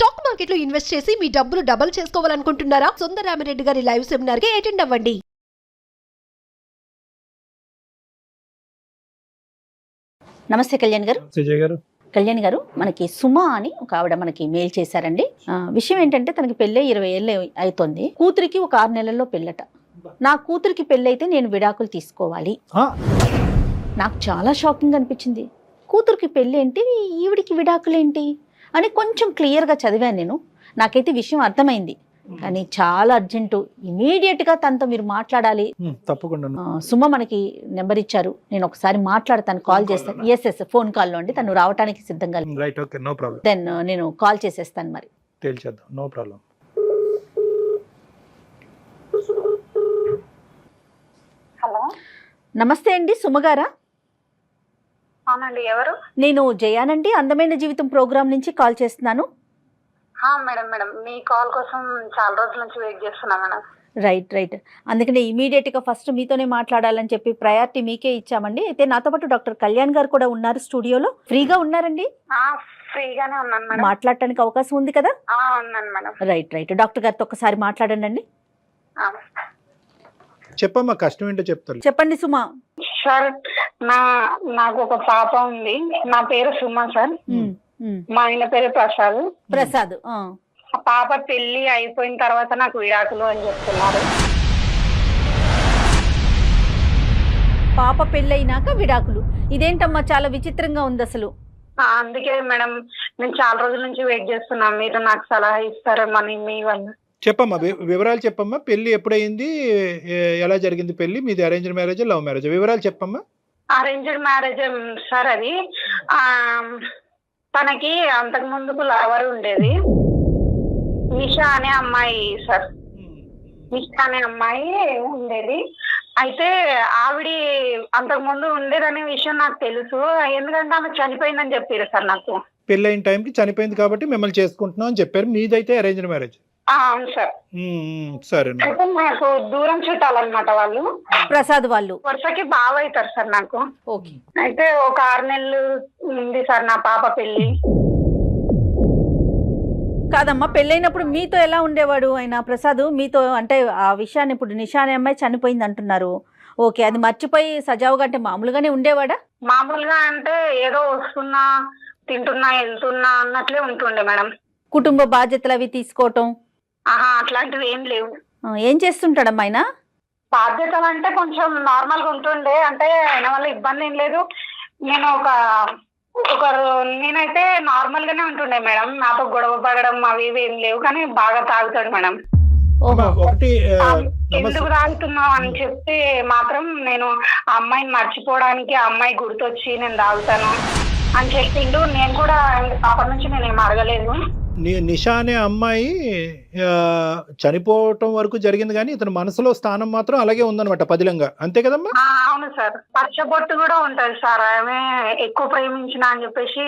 Stock market లో invest చేసి మీ డబ్బులు డబుల్ చేసుకోవాలనుకుంటున్నారా? సుందరరామిరెడ్డి గారి లైవ్ సెమినార్ కి అటెండ్ అవ్వండి. నమస్తే కళ్యాణ్ గారు. విజయ్ గారు. కళ్యాణ్ గారు, మనకి సుమా అని ఒక ఆవిడ మనకి మెయిల్ చేశారండి. విషయం ఏంటంటే తనకి పెళ్ళై 20 ఏళ్ళు అవుతుంది. కూతురికి ఒక 6 నెలల్లో పెళ్ళట. నా కూతురికి పెళ్ళైతే నేను విడాకులు తీసుకోవాలి. నాకు చాలా షాకింగ్ అనిపించింది. కూతురికి పెళ్ళి ఏంటి, ఈవిడికి విడాకులేంటి అని కొంచెం క్లియర్గా చదివాను నేను. నాకైతే విషయం అర్థమైంది. కానీ చాలా అర్జెంటు, ఇమీడియట్గా తనతో మీరు మాట్లాడాలి. తప్పకుండా. సుమ మనకి నెంబర్ ఇచ్చారు, నేను ఒకసారి మాట్లాడతాను, కాల్ చేస్తాను. ఎస్ ఫోన్ కాల్లో అండి, తను రావడానికి సిద్ధంగా. Right, okay, no problem. Then నేను కాల్ చేసేస్తాను. మరి తేల్చేద్దాం, నో ప్రాబ్లం. హలో, నమస్తే అండి, సుమగారా? అవునండి, ఎవరు? నేను జయానండి, అందమైన జీవితం ప్రోగ్రామ్ నుంచి కాల్ చేస్తున్నాను. మేడం మేడం, మీ కాల్ కోసం చాలా రోజుల నుంచి వెయిట్ చేస్తున్నా మేడం. రైట్. అందుకనే ఇమీడియట్గా ఫస్ట్ మీతోనే మాట్లాడాలని చెప్పి ప్రయారిటీ మీకే ఇచ్చామండి. అయితే నాతో పాటు డాక్టర్ కళ్యాణ్ గారు కూడా ఉన్నారు స్టూడియోలో. ఫ్రీగా ఉన్నారండి? ఫ్రీగానే ఉన్నాను మేడం. మాట్లాడటానికి అవకాశం ఉంది కదా? ఉన్నాను మేడం. రైట్. డాక్టర్ గారితో ఒకసారి మాట్లాడండి. చెప్పమ్మా, కష్టం ఏంటో చెప్తాను. చెప్పండి సుమా. సార్, నాకు ఒక పాప ఉంది. నా పేరు సుమా సార్. మా ఆయన పేరు ప్రసాద్. ఆ పాప పెళ్లి అయిపోయిన తర్వాత నాకు విడాకులు అని చెప్తున్నారు. పాప పెళ్ళైనాక విడాకులు? ఇదేంటమ్మా, చాలా విచిత్రంగా ఉంది అసలు. అందుకే మేడం, నేను చాలా రోజుల నుంచి వెయిట్ చేస్తున్నా. మీరు నాకు సలహా ఇస్తారేమని మీ వల్ల. చెప్పమ్మా, వివరాలు చెప్పమ్మా. పెళ్లి ఎప్పుడైంది, ఎలా జరిగింది పెళ్లి? మీది అరేంజ్డ్ మ్యారేజ్, లవ్ మ్యారేజ్? వివరాలు చెప్పమ్మా. Arranged marriage sir. అది తనకి అంతకు ముందుకు లవర్ ఉండేది, నిషా అనే అమ్మాయి సార్. నిషా అనే అమ్మాయి ఉండేది. అయితే ఆవిడ అంతకు ముందు ఉండేదనే విషయం నాకు తెలుసు, ఎందుకంటే ఆమె చనిపోయిందని చెప్పారు సార్ నాకు. పెళ్ళైన టైంకి చనిపోయింది కాబట్టి మిమ్మల్ని చేసుకుంటున్నాం అని చెప్పారు. మీదైతే అరేంజ్డ్ మ్యారేజ్? అవును సార్. సరే. అయితే నాకు దూరం చుట్టాలన్నమాట వాళ్ళు. ప్రసాద్ వాళ్ళు వరుసకి బాగా అవుతారు సార్ నాకు. ఓకే. అయితే ఒక 6 నెలలు ఉంది సార్ నా పాప పెళ్లి. కాదమ్మా, పెళ్ళైనప్పుడు మీతో ఎలా ఉండేవాడు ఆయన ప్రసాద్? మీతో అంటే ఆ విషయాన్ని, ఇప్పుడు నిషా అనే అమ్మాయి చనిపోయింది అంటున్నారు. ఓకే, అది మర్చిపోయి సజావుగా అంటే మామూలుగానే ఉండేవాడా? మామూలుగా అంటే ఏదో వస్తున్నా, తింటున్నా, వెళ్తున్నా అన్నట్లే ఉంటుండే మేడం. కుటుంబ బాధ్యతలు అవి తీసుకోవటం అట్లాంటివి ఏం లేవు. ఏం చేస్తుంటాడమ్మా ఆయన? బాధ్యతలు అంటే కొంచెం నార్మల్ గా ఉంటుండే, అంటే ఆయన వల్ల ఇబ్బంది ఏం లేదు. నేను నేనైతే నార్మల్ గానే ఉంటుండే మేడం. నాతో గొడవ పడడం అవి ఇవి ఏం లేవు, కానీ బాగా తాగుతాడు మేడం. ఎందుకు తాగుతున్నావు అని చెప్తే మాత్రం నేను ఆ అమ్మాయిని మర్చిపోవడానికి, ఆ అమ్మాయి గుర్తొచ్చి నేను తాగుతాను అని చెప్పిండు. నేను కూడా అప్పటి నుంచి నేనేం అడగలేదు. నిషా అనే అమ్మాయి చనిపోవటం వరకు జరిగింది, కానీ ఇతని మనసులో స్థానం మాత్రం అలాగే ఉందన్నమాట, పదిలంగా. అంతే కదమ్మా? అవును సార్. పచ్చబొట్టు కూడా ఉంటది సార్. ఆమె ఎక్కువ ప్రేమించిన అని చెప్పేసి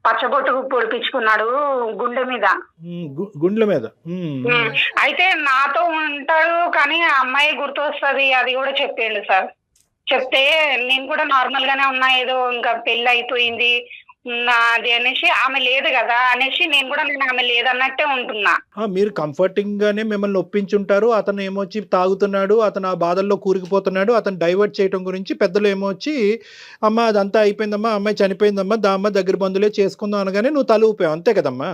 పచ్చబొట్టు పొడిపించుకున్నాడు గుండె మీద. గుండెల మీద. అయితే నాతో ఉంటాడు, కానీ ఆ అమ్మాయి గుర్తు వస్తుంది అది కూడా చెప్పిండు సార్. చెప్తే నేను కూడా నార్మల్ గానే ఉన్నా, ఏదో ఇంకా పెళ్లి అయిపోయింది అది అనేసి, ఆమె లేదు కదా అనేసి నేను కూడా ఆమె లేదన్నట్టే ఉంటున్నా. మీరు కంఫర్టింగ్ గానే మిమ్మల్ని ఒప్పించుంటారు. అతను ఏమొచ్చి తాగుతున్నాడు, అతను ఆ బాధల్లో కూరుకుపోతున్నాడు, అతను డైవర్ట్ చేయడం గురించి పెద్దలు ఏమొచ్చి, అమ్మ అదంతా అయిపోయిందమ్మా, అమ్మాయి చనిపోయిందమ్మా, దామ్మ దగ్గర బంధువులే చేసుకుందాం అనగానే నువ్వు తల ఊపావు. అంతే కదమ్మా?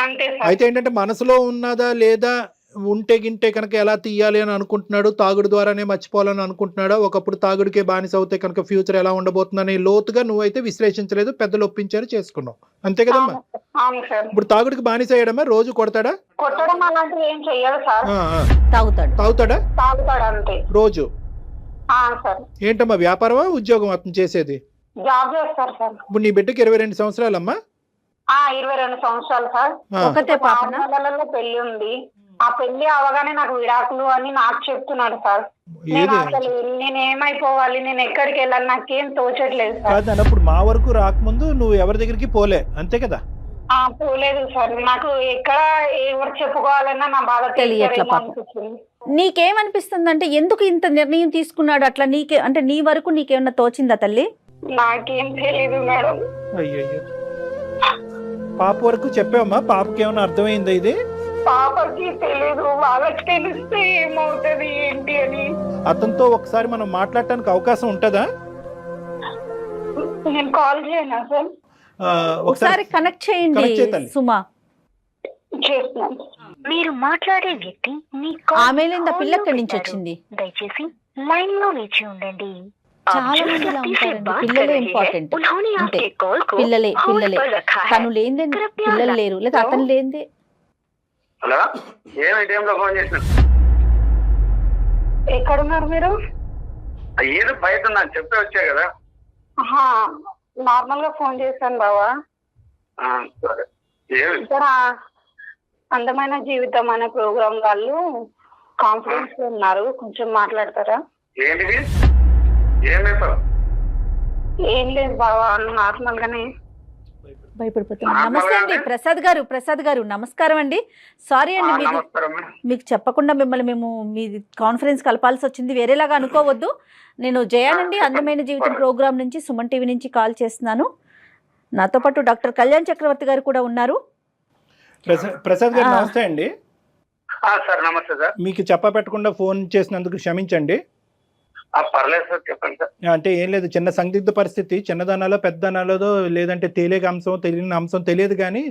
అంతే. అయితే ఏంటంటే మనసులో ఉన్నదా లేదా, ఉంటే గింటే కనుక ఎలా తీయాలి అని అనుకుంటున్నాడు, తాగుడు ద్వారానే మర్చిపోవాలని అనుకుంటున్నాడు, ఒకప్పుడు తాగుడికే బానిస అవుతే కనుక ఫ్యూచర్ ఎలా ఉండబోతుందని లోతుగా నువ్వైతే విశ్లేషించలేదు, పెద్దలు ఒప్పించారు, చేసుకున్నావు. అంతే కదమ్మా? ఇప్పుడు తాగుడికి బానిస అయ్యాడమ్మా? రోజు కొడతాడా? కొట్టడం అలాంటివి ఏం చెయ్యదు సార్. తాగుతాడా? తాగుతాడు అంతే రోజు. ఏంటమ్మా, వ్యాపారమా ఉద్యోగం అతను చేసేది? జాబ్ చేస్తారు సార్. ఇప్పుడు నీ బిడ్డకి 22 సంవత్సరాలమ్మా? 22 సంవత్సరాలు సార్. ఒకటే పాప. 6 నెలల్లో పెళ్లి ఉంది. ఆ పెళ్లి అవగానే నాకు విడాకులు అని నాకు చెప్తున్నాడు సార్. నేను అసలు నేనేమైపోవాలి, నేను ఎక్కడికి వెళ్ళాలి, నాకేం తోచట్లేదు సార్. అప్పుడు మా వరకు రాకముందు నువ్వు ఎవరి దగ్గరికి పోలే, అంతే కదా? పోలేదు సార్. నాకు ఎక్కడ ఎవరు చెప్పుకోవాలన్నా నా బాధ తెలియట్లేదు. నీకేమనిపిస్తుంది అంటే, ఎందుకు ఇంత నిర్ణయం తీసుకున్నాడు అట్లా? నీకే అంటే నీ వరకు నీకేమన్నా తోచిందా తల్లి? నాకేం తెలియదు మేడం. అయ్యయ్యో. పాప వరకు చెప్పావమ్మా? పాపకి ఏమైనా అర్థమైందా ఇది? పాపకి తెలీదు, వాళ్ళకి తెలిస్తే ఏమవుతుంది ఏంటి అని. అతనితో ఒకసారి మనం మాట్లాడటానికి అవకాశం ఉంటుందా? నేను కాల్ చేయనా సార్? ఒకసారి కనెక్ట్ చేయండి connect చేయి తల్లి. సుమా. చేస్తున్నాను. మీరు మాట్లాడే వ్యక్తి మీ ఆమె పిల్ల ఎక్కడి నుంచి వచ్చింది? దయచేసి లైన్ లో వేచి ఉండండి. చాలా మంది ఇలా ఉంటారండి. పిల్లలే ఇంపార్టెంట్. అంతే, పిల్లలే తను లేనిదే పిల్లలు లేరు, లేదా అతను లేనిదే. హలో, ఏమి టైంలో ఫోన్ చేసిన? ఎక్కడున్నారు మీరు? ఏదో బయట నాకు చెప్పే వచ్చా కదా. నార్మల్ గా ఫోన్ చేశాను బావా. సరే, ఏమి? ఇక్కడ అందమైన జీవితం అనే ప్రోగ్రామ్ వాళ్ళు కాన్ఫరెన్స్ లో ఉన్నారు, కొంచెం మాట్లాడతారా? ఏంటిది? ఏం చెప్పారు? ఏం లేదు బావా, నార్మల్ గానే. భయపడిపోతున్నా. నమస్తే అండి ప్రసాద్ గారు నమస్కారం అండి. సారీ అండి, నమస్కారం. మీకు చెప్పకుండా మిమ్మల్ని మేము మీ కాన్ఫరెన్స్ కలపాల్సి వచ్చింది, వేరేలాగా అనుకోవద్దు. నేను జయానండి, అందమైన జీవితం ప్రోగ్రామ్ నుంచి, సుమన్ టీవీ నుంచి కాల్ చేస్తున్నాను. నాతో పాటు డాక్టర్ కళ్యాణ్ చక్రవర్తి గారు కూడా ఉన్నారు. ప్రసాద్ గారు నమస్తే అండి. సార్ నమస్తే సార్. మీకు చెప్పపెట్టకుండా ఫోన్ చేసినందుకు క్షమించండి. పర్లేదు సార్, చెప్పండి సార్. అంటే ఏం లేదు, చిన్న సందిగ్ధ పరిస్థితి, చిన్నదనాలో పెద్దదనాలో లేదంటే తెలియక అంశం తెలియని అంశం తెలియదు, కానీ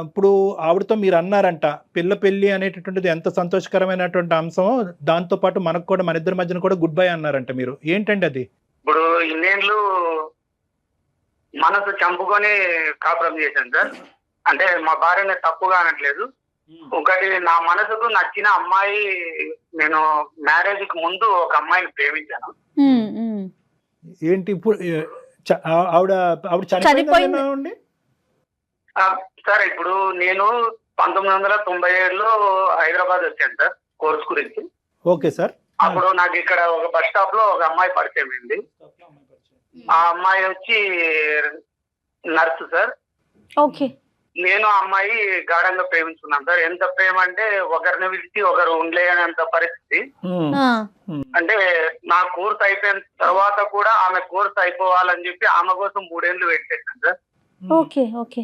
ఇప్పుడు ఆవిడతో మీరు అన్నారంట పిల్ల పెళ్ళి అనేటటువంటిది ఎంత సంతోషకరమైనటువంటి అంశం, దాంతోపాటు మనకు కూడా మన ఇద్దరి మధ్యన కూడా గుడ్ బై అన్నారంట. మీరు ఏంటండి అది? ఇప్పుడు ఇన్నేళ్ళు మనసు చంపుకొని కాపురం చేశాను సార్. అంటే మా భార్యని తప్పుగా అనట్లేదు. ఒకటి, నా మనసుకు నచ్చిన అమ్మాయి, నేను మ్యారేజ్ కి ముందు ఒక అమ్మాయిని ప్రేమించాను. ఏంటి ఇప్పుడు ఆవిడ చనిపోయింది? సార్ ఇప్పుడు నేను 1997లో హైదరాబాద్ వచ్చాను సార్ కోర్స్ గురించి. Okay sir. అప్పుడు నాకు ఇక్కడ ఒక బస్ స్టాప్ లో ఒక అమ్మాయి పరిచయం అయింది. ఆ అమ్మాయి వచ్చి నర్సు సార్. ఓకే. నేను ఆ అమ్మాయి గాఢంగా ప్రేమించుకున్నాను సార్. ఎంత ప్రేమ అంటే ఒకరిని విడిచి ఒకరు ఉండలేనంత పరిస్థితి. అంటే నా కోర్స్ అయిపోయిన తర్వాత కూడా ఆమె కోర్స్ అయిపోవాలని చెప్పి ఆమె కోసం 3 ఏళ్ళు వెయిట్ చేశాను సార్. Okay okay.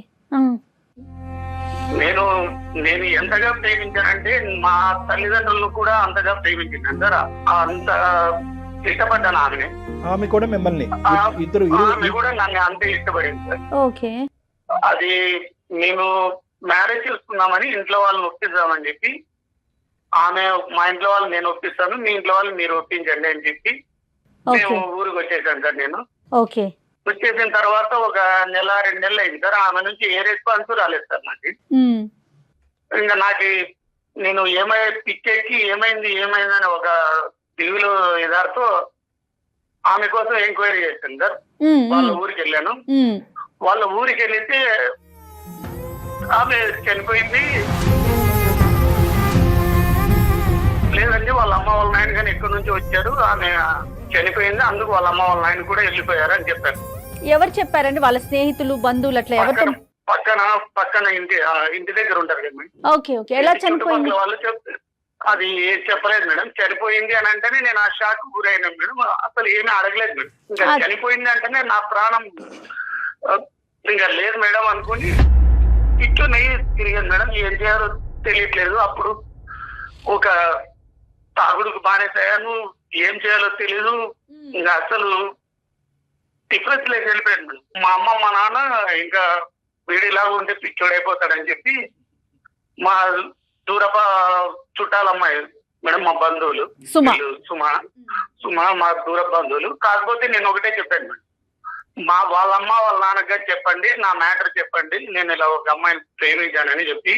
నేను ఎంతగా ప్రేమించానంటే మా తల్లిదండ్రులను కూడా అంతగా ప్రేమించాను సార్. అంత ఇష్టపడ్డాను ఆమెని. ఆమె కూడా మిమ్మల్ని, ఇద్దరు ఆమె కూడా నన్ను అంతే ఇష్టపడింది సార్. ఓకే. అది మేము మ్యారేజ్ చేసుకున్నామని ఇంట్లో వాళ్ళని ఒప్పిద్దామని చెప్పి, ఆమె మా ఇంట్లో వాళ్ళు నేను ఒప్పిస్తాను, మీ ఇంట్లో వాళ్ళు మీరు ఒప్పించండి అని చెప్పి మేము ఊరికి వచ్చేసాను సార్. నేను ఓకే వచ్చేసిన తర్వాత ఒక 1-2 నెలలు అయింది సార్. ఆమె నుంచి ఏ రెస్పాన్స్ రాలేదు సార్ నాకు. ఇంకా నాకు నేను పిచ్చెక్కి ఏమైంది అని ఒక టీవీలో ఎదారితో ఆమె కోసం ఎంక్వైరీ చేశాను సార్. వాళ్ళ ఊరికి వెళ్ళాను. వాళ్ళ ఊరికి వెళ్తే ఆమె చనిపోయింది లేదండి, వాళ్ళ అమ్మ వాళ్ళ నాయన కానీ ఎక్కడి నుంచి వచ్చారు, ఆమె చనిపోయింది, అందుకు వాళ్ళ అమ్మ వాళ్ళ నాయన కూడా వెళ్ళిపోయారు అని చెప్పారు. ఎవరు చెప్పారండి? వాళ్ళ స్నేహితులు, బంధువులు అట్లా ఎవరు? పక్కన ఇంటి దగ్గర ఉంటారు కదా. Okay okay. ఎలా చనిపోయింది? వాళ్ళు అది చెప్పలేదు మేడం. చనిపోయింది అని అంటేనే నేను ఆ షాక్ గురైనా మేడం. అసలు ఏమీ అడగలేదు మేడం. ఇంకా చనిపోయింది అంటేనే నా ప్రాణం ఇంకా లేదు మేడం అనుకుని ఇట్లు నెయ్యి తిరిగాను మేడం. ఏం చేయాలో తెలియట్లేదు. అప్పుడు ఒక తాగుడుకు బానేసాను, ఏం చేయాలో తెలియదు. ఇంకా అసలు డిప్రెస్ లేక వెళ్ళిపోయాను మేడం. మా అమ్మ మా నాన్న ఇంకా వీడిలాగా ఉంటే పిచ్చోడైపోతాడని చెప్పి మా దూరప చుట్టాలమ్మాయి మేడం, మా బంధువులు సుమా మా దూర బంధువులు. కాకపోతే నేను ఒకటే చెప్పాను మేడం, వాళ్ళమ్మ వాళ్ళ నాన్నగా చెప్పండి, నా మ్యాటర్ చెప్పండి, నేను ఇలా ఒక అమ్మాయిని ప్రేమించానని చెప్పి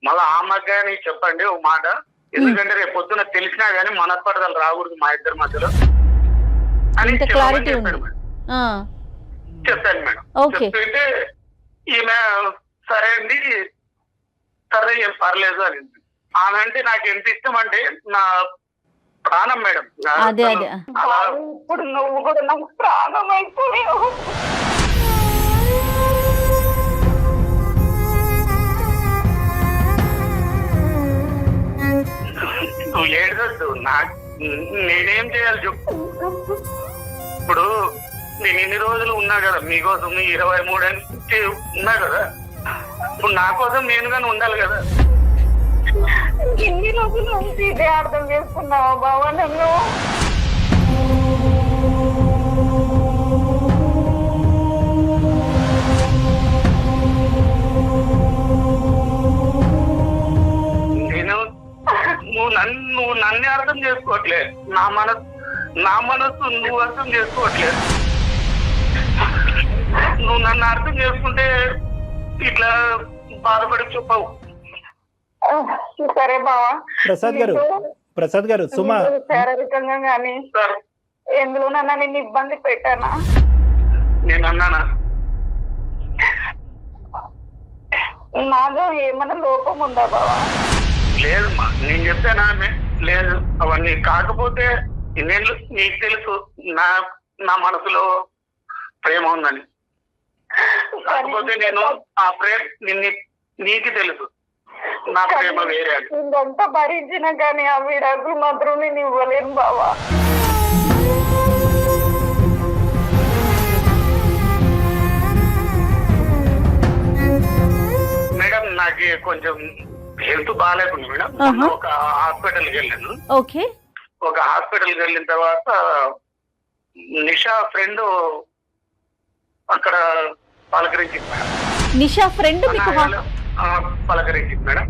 మళ్ళీ ఆ అమ్మాయిని చెప్పండి ఒక మాట. ఎందుకంటే రేపు పొద్దున తెలిసినా గానీ మనస్పర్ధలు రాకూడదు మా ఇద్దరి మధ్యలో అని చెప్పాను మేడం. చెప్తుంటే ఈమె సరే అండి, సరే ఏం పర్లేదు అని. ఆమె అంటే నాకు ఎంత ఇష్టం అంటే నా ప్రాణం మేడం. ఇప్పుడు నువ్వు కూడా నాకు ప్రాణం అయిపోయావు. నువ్వు ఏడవద్దు. నేనేం చేయాలి చెప్పు. ఇప్పుడు నేను ఇన్ని రోజులు ఉన్నా కదా మీకోసం, 23 ఉన్నా కదా. ఇప్పుడు నా కోసం నేనుగానే ఉండాలి కదా. ఇన్ని రోజుల నుంచి ఇదే అర్థం చేసుకున్నావా బావా నన్ను? నేను నువ్వు నన్నే అర్థం చేసుకోవట్లేదు. నా మనసు నువ్వు అర్థం చేసుకోవట్లేదు. నువ్వు నన్ను అర్థం చేసుకుంటే ఇట్లా బాధపడి చెప్పవు. సరే బావా. ప్రసాద్ గారు సుమా శారీరకంగా కానీ ఎందులోనన్నా నిన్ను ఇబ్బంది పెట్టానా? నేను అన్నానా? నాలో ఏమైనా లోపం ఉందా బావా? లేదమ్మా, నేను చెప్పానా? లేదు. అవన్నీ కాకపోతే ఇన్నేళ్ళు నీకు తెలుసు నా మనసులో ప్రేమ ఉందని. కాకపోతే నేను ఆ ప్రేమ నీకు తెలుసు నా ప్రేమ వేరే. ఇదంతా భరించినా కానీ ఆ విడాకులు మాత్రం నేను ఇవ్వలేను బావా. మేడం నాకు కొంచెం హెల్త్ బాగాలేకుండా మేడం. ఒక హాస్పిటల్కి వెళ్ళాను. ఓకే. ఒక హాస్పిటల్కి వెళ్ళిన తర్వాత నిషా ఫ్రెండ్ అక్కడ పలకరించింది మేడం. నిషా ఫ్రెండ్ పలకరించింది మేడం.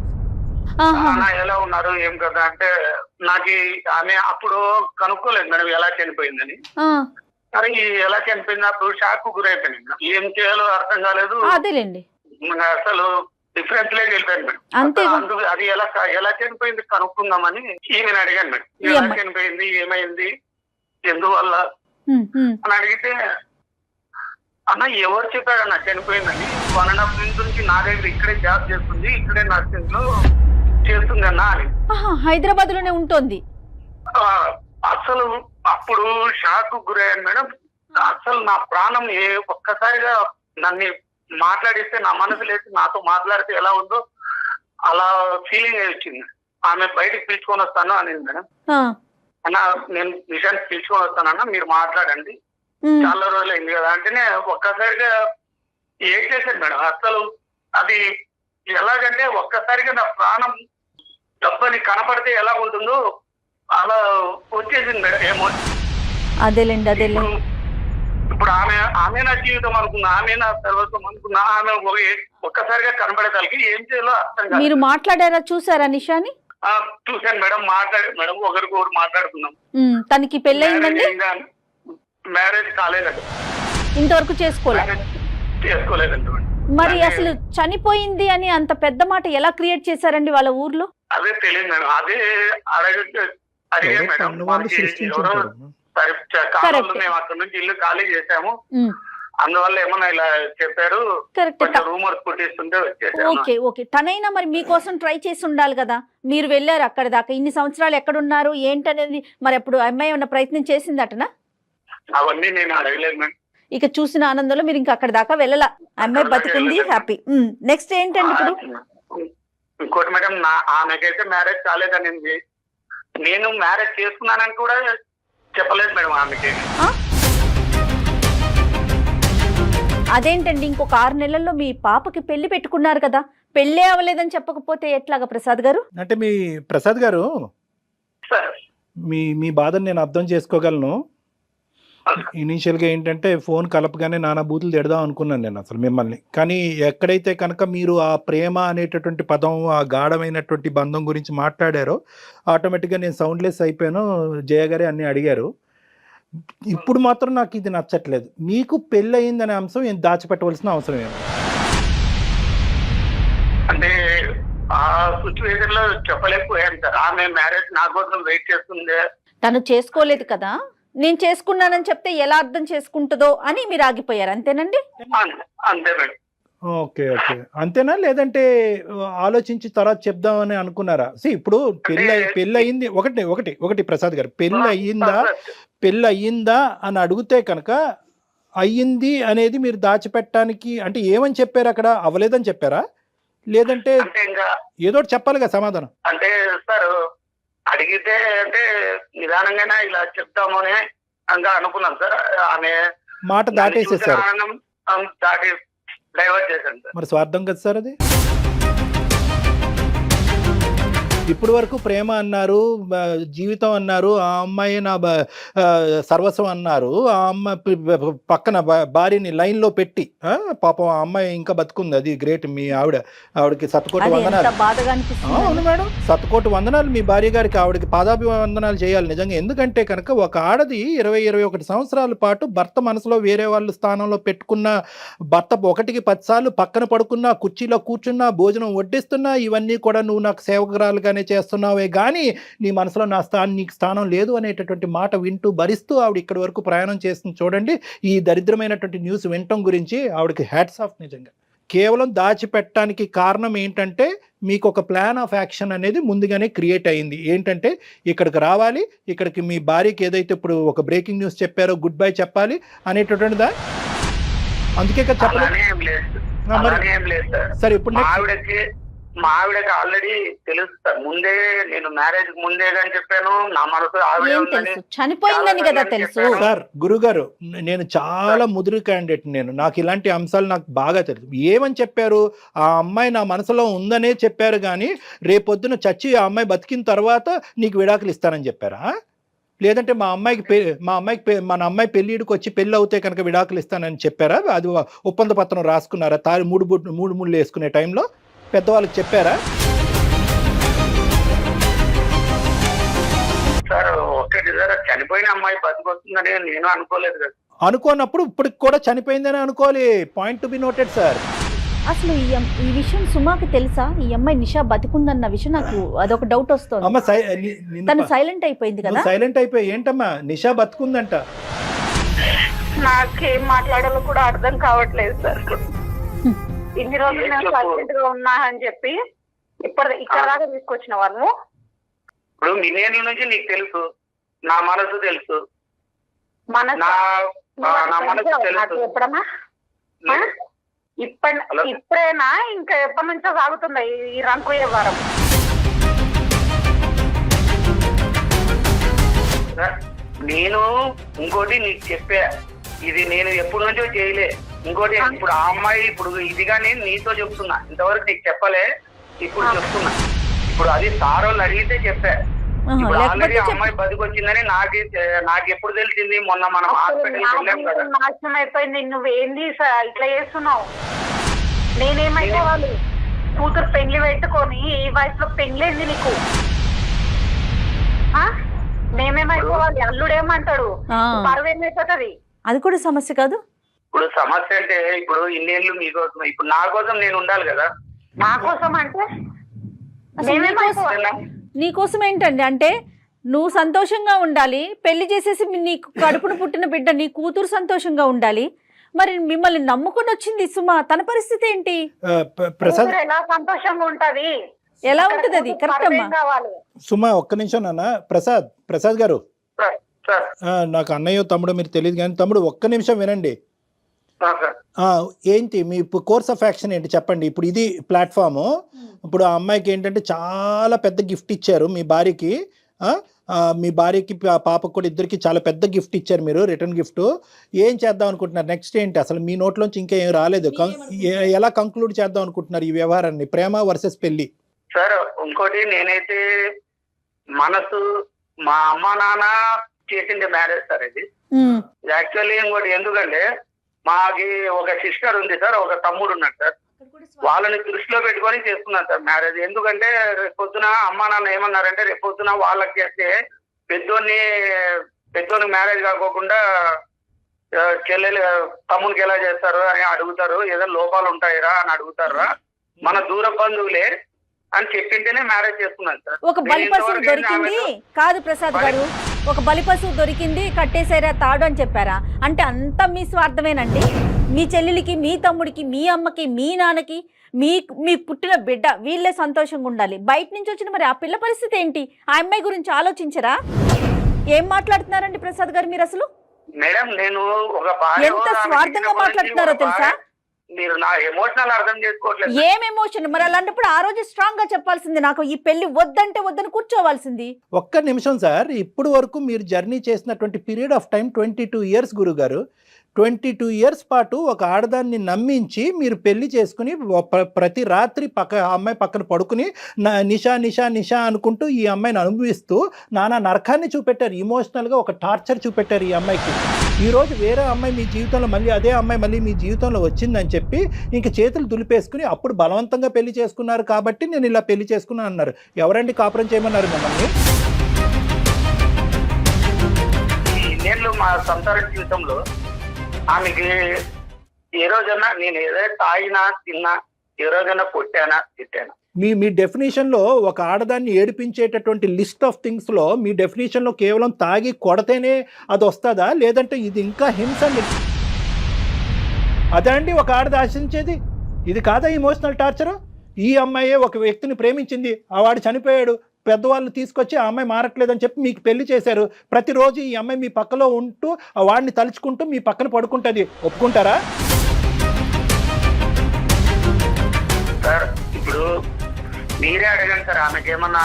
ఎలా ఉన్నారు ఏం కదా అంటే నాకు ఆమె అప్పుడు కనుక్కోలేదు మేడం ఎలా చనిపోయిందని. మరి ఎలా చనిపోయింది అప్పుడు షాక్ గురైపోయింది మేడం. ఏం చేయాలో అర్థం కాలేదు. అదేలేండి, అసలు డిఫరెన్స్ లేక వెళ్ళిపోయాను మేడం. అందుకు అది ఎలా చనిపోయింది కనుక్కుందామని ఈమెను అడిగాను మేడం. ఎలా చనిపోయింది, ఏమైంది, ఎందువల్ల అని అడిగితే అన్న ఎవరు చెప్పాడన్న చనిపోయిందని. 1.5 years నుంచి నా దగ్గర ఇక్కడే జాబ్ చేస్తుంది, ఇక్కడే నర్సింగ్ లో చేస్తుంది అన్న అని. హైదరాబాద్ లోనే ఉంటుంది. అసలు అప్పుడు షాక్ గురయ్యాను మేడం. అసలు నా ప్రాణం ఒక్కసారిగా నన్ను మాట్లాడిస్తే నా మనసు లేచి నాతో మాట్లాడితే ఎలా ఉందో అలా ఫీలింగ్ వచ్చింది. ఆమె బయటకు పిలుచుకొని వస్తాను అనింది మేడం. అన్న నేను నిషాన్ని పిలుచుకొని వస్తానన్నా, మీరు మాట్లాడండి, చాలా రోజులు అయింది కదా అంటేనే ఒక్కసారిగా ఏం చేశాను మేడం. అసలు అది ఎలాగంటే ఒక్కసారిగా నా ప్రాణం డబ్బని కనపడితే ఎలా ఉంటుందో అలా వచ్చేసింది మేడం. ఏమో అదేలేండి. ఇప్పుడు ఆమె నా జీవితం అనుకున్నా, ఆమె నా సర్వస్వం అనుకున్నా, ఆమె ఒక్కసారిగా కనపడేదానికి ఏం చేయాలో అర్థం కాదు. మీరు మాట్లాడారా, చూసారా నిషాని? చూశాను మేడం, మాట్లాడారు మేడం, ఒకరికొకరు మాట్లాడుకున్నాం. తనకి పెళ్ళయిందండి? మ్యారేజ్ కాలేదండి, ఇంతవరకు చేసుకోలేదండి. మరి అసలు చనిపోయింది అని అంత పెద్ద మాట ఎలా క్రియేట్ చేశారండి వాళ్ళ ఊర్లో? అదే తెలియదు మేడం. అదే అడిగాను మేడం. మేము అక్కడ నుంచి ఇల్లు ఖాళీ చేసాము, అందువల్ల ఏమన్నా ఇలా చెప్పారు, రూమర్స్ పుట్టిస్తుంటే వచ్చేసారు. ఓకే. తనైనా మరి మీకోసం ట్రై చేసి ఉండాలి కదా. మీరు వెళ్ళారు అక్కడ దాకా, ఇన్ని సంవత్సరాలు ఎక్కడున్నారు ఏంటనేది మరి అప్పుడు అమ్మాయి ఉన్న ప్రయత్నం చేసిందటనా? అవన్నీ నేను అడగలేదు మేడం. ఇక చూసిన ఆనందంలో మీరు ఇంకా అక్కడ దాకా వెళ్ళాల. అమ్మాయి బతికుంది, హ్యాపీ. నెక్స్ట్ ఏంటండి ఇప్పుడు? ఇంకోటి మేడం, ఆమెకైతే మ్యారేజ్ కాలేదనింది. నేను మ్యారేజ్ చేసుకున్నానని కూడా చెప్పలేదు మేడం ఆమెకి. అదేంటండి, ఇంకొక 6 నెలల్లో మీ పాపకి పెళ్లి పెట్టుకున్నారు కదా, పెళ్ళే అవ్వలేదని చెప్పకపోతే ఎట్లాగా ప్రసాద్ గారు? అంటే మీ ప్రసాద్ గారు, మీ బాధను నేను అర్థం చేసుకోగలను. ఇనీషియల్గా ఏంటంటే ఫోన్ కలపగానే నానా బూతులు తిడదాం అనుకున్నాను నేను అసలు మిమ్మల్ని. కానీ ఎక్కడైతే కనుక మీరు ఆ ప్రేమ అనేటటువంటి పదం, ఆ గాఢమైనటువంటి బంధం గురించి మాట్లాడారో ఆటోమేటిక్గా నేను సౌండ్లెస్ అయిపోయాను. జయ గారే అన్నీ అడిగారు. ఇప్పుడు మాత్రం నాకు ఇది నచ్చట్లేదు. మీకు పెళ్ళి అయిందనే అంశం ఏం దాచిపెట్టవలసిన అవసరం ఏమో. అంటే ఆ సిచ్యువేషన్ లో చెప్పలేకపోయాను సార్. ఆమె మ్యారేజ్ నా కోసం వెయిట్ చేస్తుంది. తను చేసుకోలేదు కదా, నేను చేసుకున్నానని చెప్తే ఎలా అర్థం చేసుకుంటుందో అని మీరు ఆగిపోయారు, అంతేనండి? అంతే మేడం. ఓకే. అంతేనా, లేదంటే ఆలోచించి తర్వాత చెప్దామని అనుకున్నారా? ఇప్పుడు పెళ్ళి అయింది ఒకటి ప్రసాద్ గారు, పెళ్ళి అయ్యిందా అని అడిగితే కనుక అయ్యింది అనేది మీరు దాచిపెట్టడానికి అంటే ఏమని చెప్పారు? అక్కడ అవ్వలేదని చెప్పారా, లేదంటే ఏదో చెప్పాలి కదా సమాధానం? అంటే సార్ అడిగితే అంటే నిదానంగానే ఇలా చెప్తామని అనుకున్నాం సార్. ఆమె మాట దాటేసేసారు. డైవర్ట్ చేశాను సార్. మరి స్వార్థం కదా సార్ అది. ఇప్పుడు వరకు ప్రేమ అన్నారు, జీవితం అన్నారు, ఆ అమ్మాయి నా సర్వస్వం అన్నారు. ఆ అమ్మాయి పక్కన భార్యని లైన్లో పెట్టి పాపం ఆ అమ్మాయి ఇంకా బతుకుంది. అది గ్రేట్. మీ ఆవిడకి శతకోటి వందనాలు. అవును మేడం, శతకోటి వందనాలు మీ భార్య గారికి. ఆవిడకి పాదాభివందనాలు చేయాలి నిజంగా. ఎందుకంటే కనుక ఒక ఆడది 20-21 సంవత్సరాల పాటు భర్త మనసులో వేరే వాళ్ళ స్థానంలో పెట్టుకున్న భర్త 1-10 సార్లు పక్కన పడుకున్నా, కుర్చీలో కూర్చున్నా, భోజనం వడ్డిస్తున్నా, ఇవన్నీ కూడా నువ్వు నాకు సేవకురాలుగానే చేస్తున్నావే కానీ నీ మనసులో నీకు స్థానం లేదు అనేటటువంటి మాట వింటూ భరిస్తూ ఆవిడ ఇక్కడి వరకు ప్రయాణం చేస్తుంది. చూడండి, ఈ దరిద్రమైనటువంటి న్యూస్ వినటం గురించి ఆవిడకి హ్యాట్స్ ఆఫ్ నిజంగా. కేవలం దాచిపెట్టడానికి కారణం ఏంటంటే మీకు ఒక ప్లాన్ ఆఫ్ యాక్షన్ అనేది ముందుగానే క్రియేట్ అయింది. ఏంటంటే ఇక్కడికి రావాలి, ఇక్కడికి మీ భార్యకి ఏదైతే ఇప్పుడు ఒక బ్రేకింగ్ న్యూస్ చెప్పారో గుడ్ బై చెప్పాలి అనేటటువంటిదా? అందుకే కదా చెప్పలేదు. సరే, ఇప్పుడు మా ఆవిడకి ఆల్రెడీ తెలుసు సార్. ముందే నేను మ్యారేజ్ ముందే అని చెప్పాను. నా మనసు ఆవిడే ఉందని, చనిపోయిందని కదా తెలుసు సార్. గురుగారు, నేను చాలా ముదురు క్యాండిడేట్. నాకు ఇలాంటి అంశాలు నాకు బాగా తెలుసు. ఏమని చెప్పారు? ఆ అమ్మాయి నా మనసులో ఉందనే చెప్పారు కానీ రేపొద్దున చచ్చి ఆ అమ్మాయి బతికిన తర్వాత నీకు విడాకులు ఇస్తానని చెప్పారా? లేదంటే మన అమ్మాయి పెళ్ళిడికి వచ్చి పెళ్ళి అవుతే కనుక విడాకులు ఇస్తానని చెప్పారా? అది ఒప్పంద పత్రం రాసుకున్నారా? మూడు ముళ్ళు వేసుకునే టైంలో పెద్దవాళ్ళకి చెప్పారా? సార్ ఒకటి సార్, చనిపోయిన అమ్మాయి బతికొస్తుందని నేను అనుకోలేదు కదా. అనుకోనప్పుడు ఇప్పటికి కూడా చనిపోయిందని అనుకోవాలి. Point to be noted sir. అసలు ఈ విషయం సుమాకి తెలుసా? ఈ అమ్మాయి నిషా బతికుందన్న విషయం నాకు అదొక డౌట్ వస్తుంది. తను సైలెంట్ అయిపోయింది కదా. సైలెంట్ అయిపోయి ఏంటమ్మా నిషా బతుకుందంట? నాకేం మాట్లాడాలో కూడా అర్థం కావట్లేదు సార్. ఇన్ని రోజులు నేను సైలెంట్ గా ఉన్నా అని చెప్పి ఇక్కడ దాకా తీసుకొచ్చిన వాళ్ళు. ఇప్పుడు మిలియన్ల నుంచి నీకు తెలుసు, నా మనసు తెలుసు, ఎప్పుడన్నా ఇప్పుడైనా ఇంకా ఎప్పటి నుంచో సాగుతుంది ఈ రంకు వ్యవహారం. నేను ఇంకోటి నీకు చెప్పా, ఇది నేను ఎప్పటి నుంచో చేయలే. ఇంకోటి ఇప్పుడు ఆ అమ్మాయి ఇప్పుడు ఇదిగా నేను నీతో చెప్తున్నా, ఇంతవరకు నీకు చెప్పలే, ఇప్పుడు చెప్తున్నా. ఇప్పుడు అది సార్ వాళ్ళు అడిగితే చెప్పా. ఇప్పుడు ఆల్రెడీ ఆ అమ్మాయి బతికొచ్చిందని నాకు ఎప్పుడు తెలిసింది? మొన్న మనం హాస్పిటల్ వెళ్ళాం కదా. నాశనం అయిపోయింది. నువ్వేంది ఇట్లా చేస్తున్నావు? నేనేమైతే వాళ్ళు కూతురు పెళ్లి పెట్టుకొని ఈ వయసులో పెళ్లింది నీకు. మేమేమైపోవాలి? అల్లుడేమంటాడు? పరువు ఏమైపోతుంది? అది కూడా సమస్య కాదు. ఇప్పుడు సమస్య అంటే ఇప్పుడు ఇన్నేళ్ళు మీకోసం, ఇప్పుడు నా కోసం నేను ఉండాలి కదా. నా కోసం అంటే నీకోసం ఏంటండి? అంటే నువ్వు సంతోషంగా ఉండాలి, పెళ్లి చేసేసి నీకు కడుపును పుట్టిన బిడ్డ నీ కూతురు సంతోషంగా ఉండాలి. మరి మిమ్మల్ని నమ్ముకుని వచ్చింది సుమా, తన పరిస్థితి ఏంటి? ఎలా సంతోషంగా ఉంటది? ఎలా ఉంటది అది? కరెక్ట్ అమ్మా. సుమా ఒక్క నిమిషం నాన్న. ప్రసాద్ గారు, నాకు అన్నయ్య తమ్ముడు మీరు తెలియదు కానీ తమ్ముడు ఒక్క నిమిషం వినండి. ఏంటి మీ కోర్స్ ఆఫ్ యాక్షన్ ఏంటి చెప్పండి. ఇప్పుడు ఇది ప్లాట్ఫాము. ఇప్పుడు ఆ అమ్మాయికి ఏంటంటే చాలా పెద్ద గిఫ్ట్ ఇచ్చారు మీ భార్యకి. మీ భార్యకి పాపకు కూడా ఇద్దరికి చాలా పెద్ద గిఫ్ట్ ఇచ్చారు మీరు, రిటర్న్ గిఫ్ట్. ఏం చేద్దాం అనుకుంటున్నారు? నెక్స్ట్ ఏంటి? అసలు మీ నోట్లోంచి ఇంకా ఏం రాలేదు. ఎలా కంక్లూడ్ చేద్దాం అనుకుంటున్నారు ఈ వ్యవహారాన్ని? ప్రేమ వర్సెస్ పెళ్లి. సార్ ఇంకోటి, నేనైతే మనసు మా అమ్మ నాన్న చేసిండే మ్యారేజ్ సార్ ఇది. యాక్చువల్లీ ఇంకోటి ఎందుకంటే మాకి ఒక సిస్టర్ ఉంది సార్, ఒక తమ్ముడు ఉన్నాడు సార్. వాళ్ళని దృష్టిలో పెట్టుకొని చేసుకున్నాను సార్ మ్యారేజ్. ఎందుకంటే రేపొద్దున అమ్మా నాన్న ఏమన్నారంటే రేపొద్దున వాళ్ళకి చేస్తే పెద్దోని మ్యారేజ్ కాకోకుండా చెల్లెలు తమ్మునికి ఎలా చేస్తారు అని అడుగుతారు, ఏదో లోపాలు ఉంటాయిరా అని అడుగుతారా, మన దూర బంధువులే అని చెప్పింటేనే మ్యారేజ్ చేసుకున్నాను సార్. ఒక బలి పశువు దొరికింది కాదు ప్రసాద్ గారు, ఒక బలి పశువు దొరికింది కట్టేసారా తాడు అని చెప్పారా? అంటే అంతా మీ స్వార్థమేనండి. మీ చెల్లెలికి, మీ తమ్ముడికి, మీ అమ్మకి, మీ నాన్నకి, మీ పుట్టిన బిడ్డ వీళ్ళే సంతోషంగా ఉండాలి. బయట నుంచి వచ్చిన మరి ఆ పిల్ల పరిస్థితి ఏంటి? ఆ అమ్మాయి గురించి ఆలోచించరా? ఏం మాట్లాడుతున్నారండి ప్రసాద్ గారు మీరు? అసలు మేడం నేను ఒక ఎంత స్వార్థంగా మాట్లాడుతున్నారో తెలుసా? మీరు నా ఎమోషనల్ అర్థం చేసుకోవట్లేదు. ఏం ఎమోషన్? మరి అలాంటప్పుడు ఆ రోజు స్ట్రాంగ్ గా చెప్పాల్సింది, నాకు ఈ పెళ్లి వద్దంటే వద్దని కూర్చోవాల్సింది. ఒక్క నిమిషం సార్. ఇప్పుడు వరకు మీరు జర్నీ చేసినటువంటి పీరియడ్ ఆఫ్ టైం 22 years గురుగారు. 22 ఇయర్స్ పాటు ఒక ఆడదాన్ని నమ్మించి మీరు పెళ్లి చేసుకుని ప్రతి రాత్రి ఆ అమ్మాయి పక్కన పడుకుని నిషా నిషా నిషా అనుకుంటూ ఈ అమ్మాయిని అనుభవిస్తూ నానా నరకాన్ని చూపెట్టారు, ఇమోషనల్గా ఒక టార్చర్ చూపెట్టారు ఈ అమ్మాయికి. ఈరోజు వేరే అమ్మాయి మీ జీవితంలో మళ్ళీ అదే అమ్మాయి మళ్ళీ మీ జీవితంలో వచ్చిందని చెప్పి ఇంక చేతులు దులిపేసుకుని అప్పుడు బలవంతంగా పెళ్లి చేసుకున్నారు కాబట్టి నేను ఇలా పెళ్లి చేసుకున్నాను అన్నారు. ఎవరండి కాపురం చేయమన్నారు మిమ్మల్ని? నేను మా సంసార జీవితంలో ఆమెకి ఏ రోజన్నా నేను ఏదైనా తాగినా తిన్నా, ఏ రోజైనా కొట్టానా తిట్టానా? మీ డెఫినేషన్లో ఒక ఆడదాన్ని ఏడిపించేటటువంటి లిస్ట్ ఆఫ్ థింగ్స్లో మీ డెఫినేషన్లో కేవలం తాగి కొడితేనే అది వస్తుందా, లేదంటే ఇది ఇంకా హింస అదే అండి ఒక ఆడది ఆశించేది? ఇది కాదా ఇమోషనల్ టార్చరు? ఈ అమ్మాయే ఒక వ్యక్తిని ప్రేమించింది, ఆ వాడు చనిపోయాడు, పెద్దవాళ్ళు తీసుకొచ్చి ఆ అమ్మాయి మారట్లేదని చెప్పి మీకు పెళ్లి చేశారు. ప్రతిరోజు ఈ అమ్మాయి మీ పక్కలో ఉంటూ ఆ వాడిని తలుచుకుంటూ మీ పక్కన పడుకుంటుంది. ఒప్పుకుంటారా? సార్ ఇప్పుడు మీరే అడగండి సార్, ఆమెకేమన్నా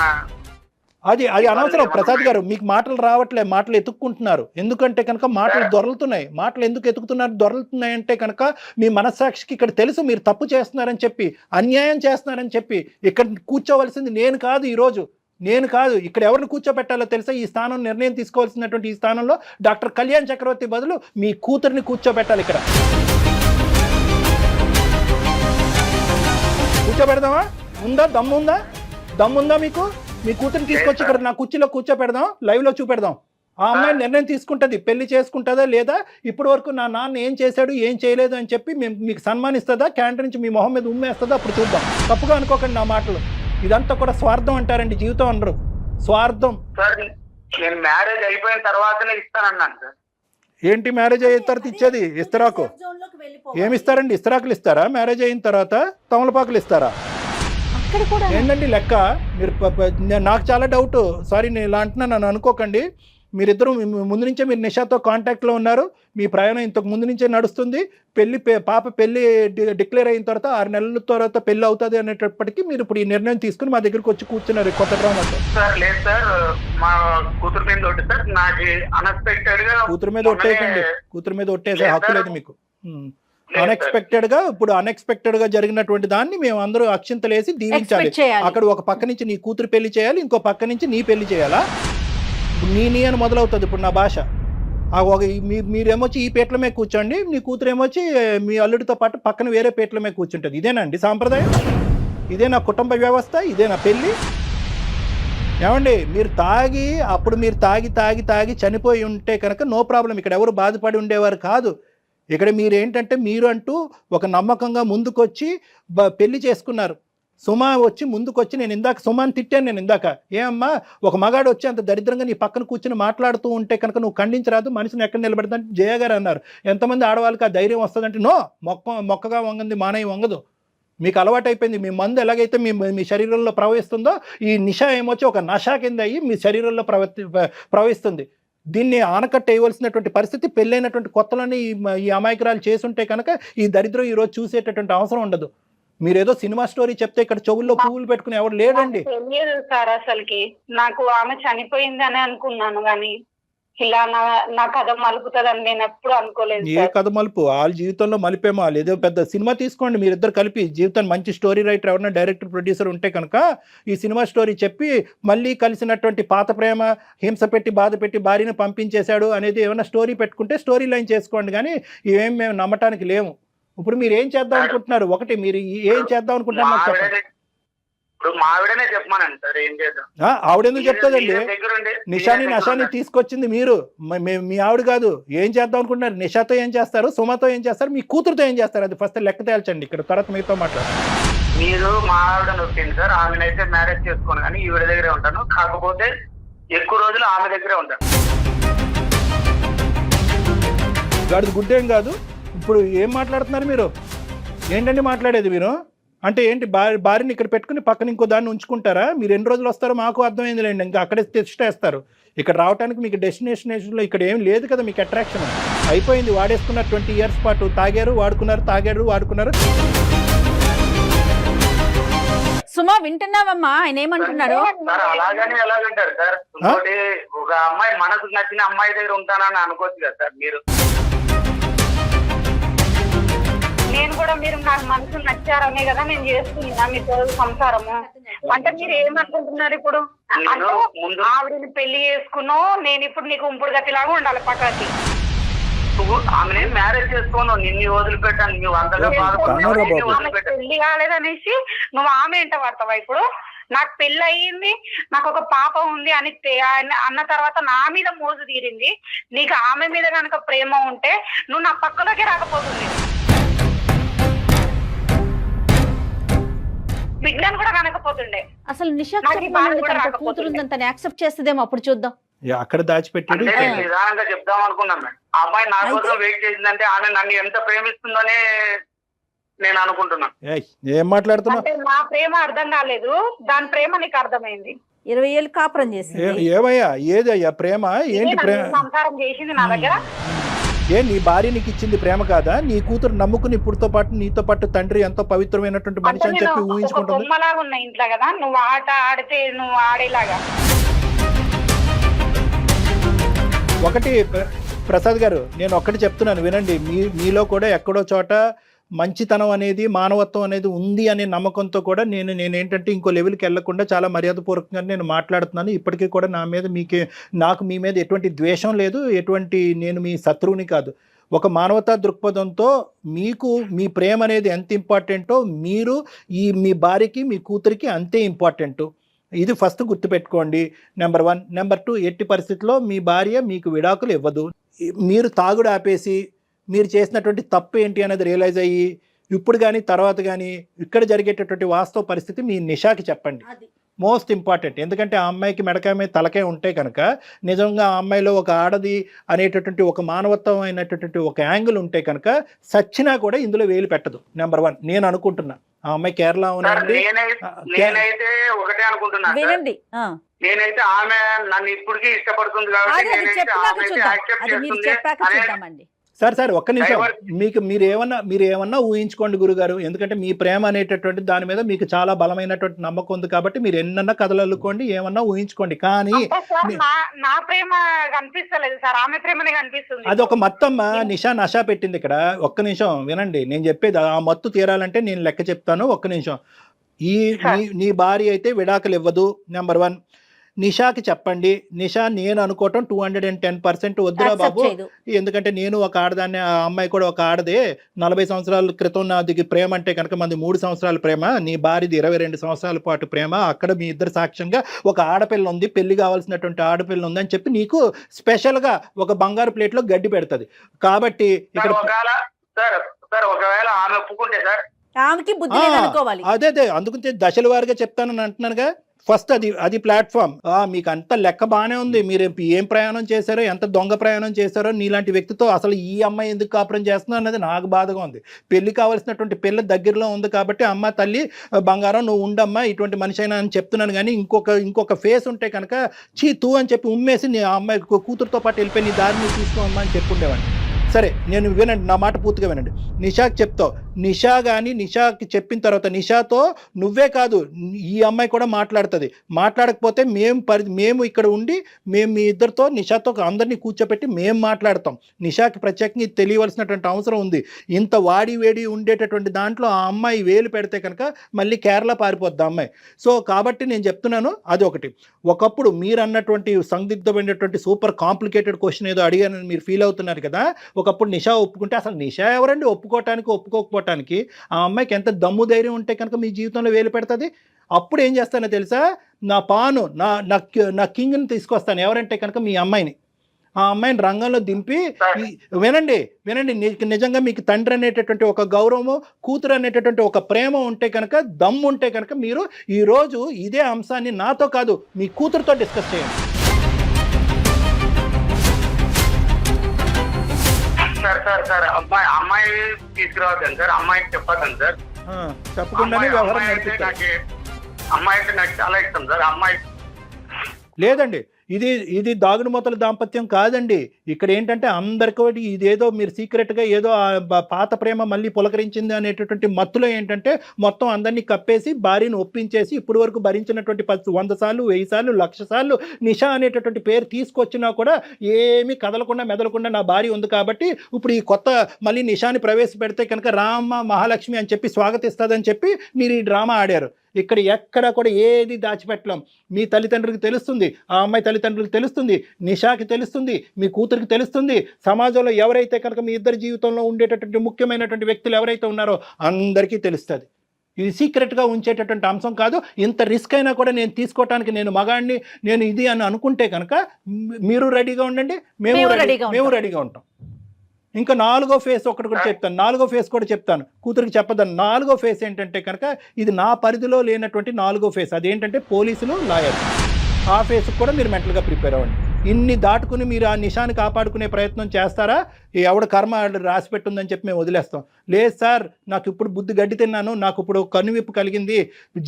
అది అనవసరం ప్రసాద్ గారు. మీకు మాటలు రావట్లే, మాటలు ఎత్తుక్కుంటున్నారు. ఎందుకంటే కనుక మాటలు దొరలుతున్నాయి. మాటలు ఎందుకు ఎత్తుకుతున్నారు, దొరలుతున్నాయి అంటే కనుక మీ మనస్సాక్షికి ఇక్కడ తెలుసు మీరు తప్పు చేస్తున్నారని చెప్పి, అన్యాయం చేస్తున్నారని చెప్పి. ఇక్కడ కూర్చోవలసింది నేను కాదు, ఈరోజు నేను కాదు. ఇక్కడ ఎవరిని కూర్చోబెట్టాలో తెలుసా? ఈ స్థానం నిర్ణయం తీసుకోవాల్సినటువంటి ఈ స్థానంలో డాక్టర్ కళ్యాణ్ చక్రవర్తి బదులు మీ కూతురిని కూర్చోబెట్టాలి. ఇక్కడ కూర్చోబెడదామా? ఉందా దమ్ముందా? దమ్ముందా మీకు? మీ కూతురిని తీసుకొచ్చి ఇక్కడ నా కుర్చీలో కూర్చోపెడదాం, లైవ్లో చూపెడదాం. ఆ అమ్మాయి నిర్ణయం తీసుకుంటుంది, పెళ్లి చేసుకుంటుందా లేదా, ఇప్పటి వరకు నా నాన్న ఏం చేశాడు ఏం చేయలేదు అని చెప్పి మీకు సన్మానిస్తుందా, క్యాంటీన్ నుంచి మీ మొహం మీద ఉమ్మేస్తుందా, అప్పుడు చూద్దాం. తప్పుగా అనుకోకండి నా మాటలు. ఇదంతా కూడా స్వార్థం అంటారండి, జీవితం అనరు, స్వార్థం. సార్ నేను మ్యారేజ్ అయిపోయిన తర్వాతనే ఇస్తానన్నాను సార్. ఏంటి మ్యారేజ్ అయిన తర్వాత ఇచ్చేది? ఇస్తరాకు ఏమి ఇస్తారండి? ఇస్తరాకులు ఇస్తారా మ్యారేజ్ అయిన తర్వాత? తమలపాకులు ఇస్తారా? ఏంటండి లెక్క? మీరు నాకు చాలా డౌట్. సారీ నేను ఇలా అంటున్నా, నన్ను అనుకోకండి. మీరిద్దరూ ముందు నుంచే మీరు నిషాతో కాంటాక్ట్లో ఉన్నారు, మీ ప్రయాణం ఇంతకు ముందు నుంచే నడుస్తుంది. పాప పెళ్లి డిక్లేర్ అయిన తర్వాత 6 నెలల తర్వాత పెళ్లి అవుతుంది అనేటప్పటికీ మీరు ఇప్పుడు ఈ నిర్ణయం తీసుకుని మా దగ్గరికి వచ్చి కూర్చున్నారు కొత్త డ్రామాతో. సార్ లేదు సార్, మా కూతురు మీద ఒకటి సార్, నాకు అన్ఎక్స్పెక్టెడ్ గా కూతురు మీద ఒట్టేయకండి, కూతురు మీద ఒట్టేసే హక్కు లేదు మీకు. అన్ఎక్స్పెక్టెడ్ గా జరిగినటువంటి దాన్ని మేము అందరూ అక్షింతలేసి దీవించాలి. అక్కడ ఒక పక్క నుంచి నీ కూతురు పెళ్లి చేయాలి, ఇంకో పక్క నుంచి నీ పెళ్లి చేయాలా? నీ అని మొదలవుతుంది ఇప్పుడు నా భాష. మీరేమొచ్చి ఈ పీటల మీద కూర్చోండి, నీ కూతురు ఏమొచ్చి మీ అల్లుడితో పాటు పక్కన వేరే పీటల మీద కూర్చుంటుంది. ఇదేనండి సాంప్రదాయం? ఇదే నా కుటుంబ వ్యవస్థ? ఇదే నా పెళ్ళి? ఏమండి మీరు తాగి అప్పుడు మీరు తాగి చనిపోయి ఉంటే కనుక నో ప్రాబ్లం, ఇక్కడ ఎవరు బాధపడి ఉండేవారు కాదు. ఇక్కడ మీరేంటంటే మీరు అంటూ ఒక నమ్మకంగా ముందుకొచ్చి పెళ్లి చేసుకున్నారు. సుమా వచ్చి ముందుకొచ్చి, నేను ఇందాక సుమాని తిట్టాను, నేను ఇందాక ఏమమ్మా ఒక మగాడు వచ్చి అంత దరిద్రంగా నీ పక్కన కూర్చుని మాట్లాడుతూ ఉంటే కనుక నువ్వు ఖండించరాదు, మనిషిని ఎక్కడ నిలబెడతాంటే జయ గారు అన్నారు. ఎంతమంది ఆడవాళ్ళకి ఆ ధైర్యం వస్తుందంటే నో, మొక్కగా వంగంది మానయ్య వంగదు. మీకు అలవాటు అయిపోయింది. మీ మందు ఎలాగైతే మీ శరీరంలో ప్రవహిస్తుందో ఈ నిషా ఏమొచ్చి ఒక నషా కింద అయ్యి మీ శరీరంలో ప్రవహిస్తుంది. దీన్ని ఆనకట్ట వేయవలసినటువంటి పరిస్థితి పెళ్ళైనటువంటి కొత్తలోనే ఈ అమాయకురాలు చేసుంటే కనుక ఈ దరిద్రం ఈరోజు చూసేటటువంటి అవసరం ఉండదు. మీరేదో సినిమా స్టోరీ చెప్తే ఇక్కడ చెవుల్లో పువ్వులు పెట్టుకుని ఎవరు లేడండి. తెలియదు సార్, అసలుకి నాకు ఆమె చనిపోయింది అని అనుకున్నాను, కానీ ఇలా నా కథ మలుపుతుందని నేను ఎప్పుడు అనుకోలేదు. ఏ కథ మలుపు? వాళ్ళ జీవితంలో మలిపేమో. ఏదో పెద్ద సినిమా తీసుకోండి మీరిద్దరు కలిపి, జీవితాన్ని మంచి స్టోరీ రైటర్ ఎవరైనా డైరెక్టర్ ప్రొడ్యూసర్ ఉంటే కనుక ఈ సినిమా స్టోరీ చెప్పి మళ్ళీ కలిసినటువంటి పాత ప్రేమ హింస పెట్టి బాధ పెట్టి భార్యను పంపించేశాడు అనేది ఏమైనా స్టోరీ పెట్టుకుంటే స్టోరీ లైన్ చేసుకోండి, కానీ ఇవేం మేము నమ్మటానికి లేము. ఇప్పుడు మీరు ఏం చేద్దాం అనుకుంటున్నారు? ఒకటి మీరు ఏం చేద్దాం అనుకుంటున్నారు? ఇప్పుడు మా ఆవిడనే చెప్పమానండి సార్, ఏం చేద్దాం? ఆవిడెందుకు చెప్తుందండి? నిషాని తీసుకొచ్చింది మీరు, మీ ఆవిడ కాదు. ఏం చేద్దాం అనుకుంటున్నారు? నిషాతో ఏం చేస్తారు, సుమతో ఏం చేస్తారు, మీ కూతురుతో ఏం చేస్తారు? అది ఫస్ట్ లెక్క తేల్చండి, ఇక్కడ తర్వాత మీతో మాట్లాడు. మీరు మా ఆవిడ నొప్పింది సార్, ఆమెనైతే మ్యారేజ్ చేసుకోను కానీ ఈవిడ దగ్గరే ఉంటాను, కాకపోతే ఎక్కువ రోజులు ఆమె దగ్గరే ఉంటాను. గాడిది గుడ్డేం కాదు. ఇప్పుడు ఏం మాట్లాడుతున్నారు మీరు? ఏంటండి మాట్లాడేది మీరు? అంటే ఏంటి భార్యని ఇక్కడ పెట్టుకుని పక్కన ఇంకో దాన్ని ఉంచుకుంటారా? మీరు ఎన్ని రోజులు వస్తారో మాకు అర్థమైంది లేండి. ఇంకా అక్కడే తెచ్చేస్తారు. ఇక్కడ రావడానికి మీకు డెస్టినేషన్లో ఇక్కడ ఏం లేదు కదా మీకు అట్రాక్షన్. అయిపోయింది, వాడేసుకున్నారు 20 ఇయర్స్ పాటు. తాగారు, వాడుకున్నారు, తాగారు, వాడుకున్నారు. సుమా వింటున్నావమ్మా ఆయన ఏమంటున్నారు? అలాగని ఎలాగంటారు సార్? ఒక అమ్మాయి మనసుకు నచ్చిన అమ్మాయి దగ్గర ఉంటానని అనుకోవచ్చు కదా సార్ మీరు? నేను కూడా మీరు నాకు మనసు నచ్చారనే కదా నేను చేస్తున్నా మీతో సంసారము. అంటే మీరు ఏమనుకుంటున్నారు ఇప్పుడు? అంటే ఆవిడని పెళ్లి చేసుకున్నావు, నేను ఇప్పుడు నీకు ఉంపుడు గతిలాగా ఉండాలి పక్కకి. నువ్వు ఆమె మ్యారేజ్ చేసుకోను, నిన్ను వదిలిపెట్టాను, నువ్వు అంతగా పెళ్లి కాలేదనేసి నువ్వు ఆమె ఎంట పడతావా? ఇప్పుడు నాకు పెళ్లి అయ్యింది, నాకు ఒక పాప ఉంది అని అన్న తర్వాత నా మీద మోజు తీరింది. నీకు ఆమె మీద కనుక ప్రేమ ఉంటే నువ్వు నా పక్కలోకి రాకపోతుంది. బిడ్డను కూడా కనకపోతుండే. అసలు నిషా కూతురు ఉందని యాక్సెప్ట్ చేస్తుందేమో, అప్పుడు చూద్దాం. అక్కడ దాచిపెట్టాడు. నిదానంగా చెప్దాం అనుకున్నాను మేడం. ఆ అమ్మాయి నా కోసం వెయిట్ చేసిందంటే ఆమె నన్ను ఎంత ప్రేమిస్తుందనే నేను అనుకుంటున్నా. ఏం మాట్లాడుతున్నా? నా ప్రేమ అర్థం కాలేదు, దాని ప్రేమ నీకు అర్థమైంది. 20 ఏళ్ళు కాపురం చేసింది. ఏమయ్యా ఏదయ్యా ప్రేమ? ఏంటి ప్రేమ? సంసారం చేసింది నా దగ్గర. ఏ నీ భార్య నీకు ఇచ్చింది ప్రేమ కాదా? నీ కూతురు నమ్ముకుని ఇప్పుడుతో పాటు నీతో పాటు తండ్రి ఎంతో పవిత్రమైనటువంటి మనిషి అని చెప్పి ఊహించుకుంటుంది. బొమ్మలాగా ఉన్నా ఇంట్లో కదా, నువ్వు ఆట ఆడితే నువ్వు ఆడేలాగా. ఒకటి ప్రసాద్ గారు, నేను ఒక్కటి చెప్తున్నాను వినండి. మీలో కూడా ఎక్కడో చోట మంచితనం అనేది, మానవత్వం అనేది ఉంది అనే నమ్మకంతో కూడా నేనేంటంటే ఇంకో లెవెల్కి వెళ్లకుండా చాలా మర్యాదపూర్వకంగా నేను మాట్లాడుతున్నాను. ఇప్పటికీ కూడా నాకు మీ మీద ఎటువంటి ద్వేషం లేదు, నేను మీ శత్రువుని కాదు. ఒక మానవతా దృక్పథంతో మీకు మీ ప్రేమ అనేది ఎంత ఇంపార్టెంటో మీరు మీ భార్యకి మీ కూతురికి అంతే ఇంపార్టెంట్. ఇది ఫస్ట్ గుర్తుపెట్టుకోండి. నెంబర్ 1. నెంబర్ 2, ఎట్టి పరిస్థితుల్లో మీ భార్య మీకు విడాకులు ఇవ్వదు. మీరు తాగుడు ఆపేసి మీరు చేసినటువంటి తప్పు ఏంటి అనేది రియలైజ్ అయ్యి ఇప్పుడు కానీ తర్వాత కానీ ఇక్కడ జరిగేటటువంటి వాస్తవ పరిస్థితి మీ నిషాకి చెప్పండి. Most important. ఎందుకంటే ఆ అమ్మాయికి మెడకాయ మీద తలకాయ ఉంటే కనుక నిజంగా ఆ అమ్మాయిలో ఒక ఆడది అనేటటువంటి ఒక మానవత్వం అయినటువంటి ఒక యాంగిల్ ఉంటే కనుక సచ్చినా కూడా ఇందులో వేలు పెట్టదు. నెంబర్ 1 నేను అనుకుంటున్నా. ఆ అమ్మాయి కేరళ ఉందండి. నేనైతే ఒకటే అనుకుంటున్నా, నేనైతే ఆమె నన్ను ఇప్పటికీ ఇష్టపడుతుంది కాబట్టి సార్ ఒక్క నిమిషం. మీరు ఏమన్నా ఊహించుకోండి గురుగారు. ఎందుకంటే మీ ప్రేమ అనేటటువంటి దాని మీద మీకు చాలా బలమైనటువంటి నమ్మకం ఉంది కాబట్టి మీరు ఎన్నన్నా కథలు అల్లుకోండి, ఏమన్నా ఊహించుకోండి. కానీ నా ప్రేమ కనిపిస్తలేదు సార్, ఆమె ప్రేమనే కనిపిస్తుంది. అది ఒక మత్తమ్మ నషా పెట్టింది ఇక్కడ. ఒక్క నిమిషం వినండి, నేను చెప్పేది. ఆ మత్తు తీరాలంటే నేను లెక్క చెప్తాను. ఒక్క నిమిషం. నీ భార్య అయితే విడాకులు ఇవ్వదు. నెంబర్ 1. నిషాకి చెప్పండి. నిషా నేను అనుకోవటం 210% వద్దురా బాబు, ఎందుకంటే నేను ఒక ఆడదాన్ని, ఆ అమ్మాయి కూడా ఒక ఆడదే. 40 సంవత్సరాల క్రితం నాది ప్రేమ అంటే కనుక మంది 3 సంవత్సరాల ప్రేమ, నీ భార్యది 22 సంవత్సరాల పాటు ప్రేమ. అక్కడ మీ ఇద్దరు సాక్ష్యంగా ఒక ఆడపిల్ల ఉంది, పెళ్లి కావాల్సినటువంటి ఆడపిల్ల ఉంది అని చెప్పి నీకు స్పెషల్గా ఒక బంగారు ప్లేట్లో గడ్డి పెడుతుంది. కాబట్టి ఇక్కడ ఒకవేళ ఆమె ఒప్పుకుంటే సార్ ఆమెకి బుద్ధి లేదనుకోవాలి. అదే అందుకుంటే దశల వారిగా చెప్తానని అంటున్నానుగా. ఫస్ట్ అది ప్లాట్ఫామ్. మీకు అంత లెక్క బాగానే ఉంది, మీరు ఏం ప్రయాణం చేశారో, ఎంత దొంగ ప్రయాణం చేశారో, నీలాంటి వ్యక్తితో అసలు ఈ అమ్మాయి ఎందుకు కాపురం చేస్తున్నా అనేది నాకు బాధగా ఉంది. పెళ్లి కావాల్సినటువంటి పిల్ల దగ్గరలో ఉంది కాబట్టి అమ్మ తల్లి బంగారం నువ్వు ఉండమ్మా ఇటువంటి మనిషి అయినా అని చెప్తున్నాను. కానీ ఇంకొక ఫేస్ ఉంటే కనుక తూ అని చెప్పి ఉమ్మేసి నీ అమ్మాయి కూతురుతో పాటు వెళ్ళిపోయి నీ దారిని తీసుకోమ్మా అని చెప్పుండేవాడిని. సరే, నేను వినండి, నా మాట పూర్తిగా వినండి. నిషాకి చెప్తావు. నిషాకి చెప్పిన తర్వాత నిషాతో నువ్వే కాదు ఈ అమ్మాయి కూడా మాట్లాడుతుంది. మాట్లాడకపోతే మేము ఇక్కడ ఉండి మేము మీ ఇద్దరితో నిషాతో అందరినీ కూర్చోపెట్టి మేము మాట్లాడతాం. నిషాకి ప్రత్యేకంగా తెలియవలసినటువంటి అవసరం ఉంది. ఇంత వేడి ఉండేటటువంటి దాంట్లో ఆ అమ్మాయి వేలు పెడితే కనుక మళ్ళీ కేరళ పారిపోద్ది ఆ అమ్మాయి. సో కాబట్టి నేను చెప్తున్నాను, అది ఒకటి. ఒకప్పుడు మీరు అన్నటువంటి సందిగ్ధమైనటువంటి సూపర్ కాంప్లికేటెడ్ క్వశ్చన్ ఏదో అడిగానని మీరు ఫీల్ అవుతున్నారు కదా. ఒకప్పుడు నిషా ఒప్పుకుంటే అసలు నిషా ఎవరండి ఒప్పుకోవటానికి ఒప్పుకోకపోవటానికి? ఆ అమ్మాయికి ఎంత దమ్ము ధైర్యం ఉంటే కనుక మీ జీవితంలో వేలు పెడుతుంది. అప్పుడు ఏం చేస్తానో తెలుసా, నా పాను నా కింగ్ని తీసుకొస్తాను. ఎవరంటే కనుక మీ అమ్మాయిని. ఆ అమ్మాయిని రంగంలో దింపి వినండి నిజంగా మీకు తండ్రి అనేటటువంటి ఒక గౌరవము, కూతురు అనేటటువంటి ఒక ప్రేమ ఉంటే కనుక, దమ్ము ఉంటే కనుక మీరు ఈరోజు ఇదే అంశాన్ని నాతో కాదు మీ కూతురుతో డిస్కస్ చేయండి. సార్ అమ్మాయి తీసుకురావద్దండి సార్, అమ్మాయికి చెప్పొద్దండి సార్. చెప్పకుండానే వ్యవహారం నడిపిస్తారు. అమ్మాయి అంటే నాకు చాలా ఇష్టం సార్. అమ్మాయి లేదండి, ఇది దాగుడు మూతల దాంపత్యం కాదండి. ఇక్కడ ఏంటంటే అందరికీ ఇదేదో మీరు సీక్రెట్గా ఏదో పాత ప్రేమ మళ్ళీ పులకరించింది అనేటటువంటి మత్తులో ఏంటంటే మొత్తం అందరినీ కప్పేసి భార్యను ఒప్పించేసి ఇప్పటి వరకు భరించినటువంటి 100 సార్లు 1000 సార్లు 1,00,000 సార్లు నిషా అనేటటువంటి పేరు తీసుకొచ్చినా కూడా ఏమీ కదలకుండా మెదలకుండా నా భార్య ఉంది కాబట్టి ఇప్పుడు ఈ కొత్త మళ్ళీ నిషాని ప్రవేశపెడితే కనుక రామ మహాలక్ష్మి అని చెప్పి స్వాగతిస్తుందని చెప్పి మీరు ఈ డ్రామా ఆడారు. ఇక్కడ ఎక్కడ కూడా ఏది దాచిపెట్టలేం. మీ తల్లిదండ్రులకు తెలుస్తుంది, ఆ అమ్మాయి తల్లిదండ్రులకు తెలుస్తుంది, నిషాకి తెలుస్తుంది, మీ కూతురికి తెలుస్తుంది, సమాజంలో ఎవరైతే కనుక మీ ఇద్దరి జీవితంలో ఉండేటటువంటి ముఖ్యమైనటువంటి వ్యక్తులు ఎవరైతే ఉన్నారో అందరికీ తెలుస్తుంది. ఇది సీక్రెట్గా ఉంచేటటువంటి అంశం కాదు. ఇంత రిస్క్ అయినా కూడా నేను తీసుకోవటానికి నేను మగాడిని, నేను ఇది అని అనుకుంటే కనుక మీరు రెడీగా ఉండండి, మేము రెడీగా ఉంటాం. ఇంకా 4వ ఫేస్ ఒకటి కూడా చెప్తాను, 4వ ఫేస్ కూడా చెప్తాను, కూతురికి చెప్పదని. 4వ ఫేస్ ఏంటంటే కనుక ఇది నా పరిధిలో లేనటువంటి 4వ ఫేస్. అదేంటంటే పోలీసులు, లాయర్. ఆ ఫేస్కి కూడా మీరు మెంటల్గా ప్రిపేర్ అవ్వండి. ఇన్ని దాటుకుని మీరు ఆ నిషాని కాపాడుకునే ప్రయత్నం చేస్తారా? ఎవడ కర్మ రాసి పెట్టుందని చెప్పి మేము వదిలేస్తాం. లేదు సార్, నాకు ఇప్పుడు బుద్ధి గడ్డి తిన్నాను, నాకు ఇప్పుడు కనువిప్పు కలిగింది,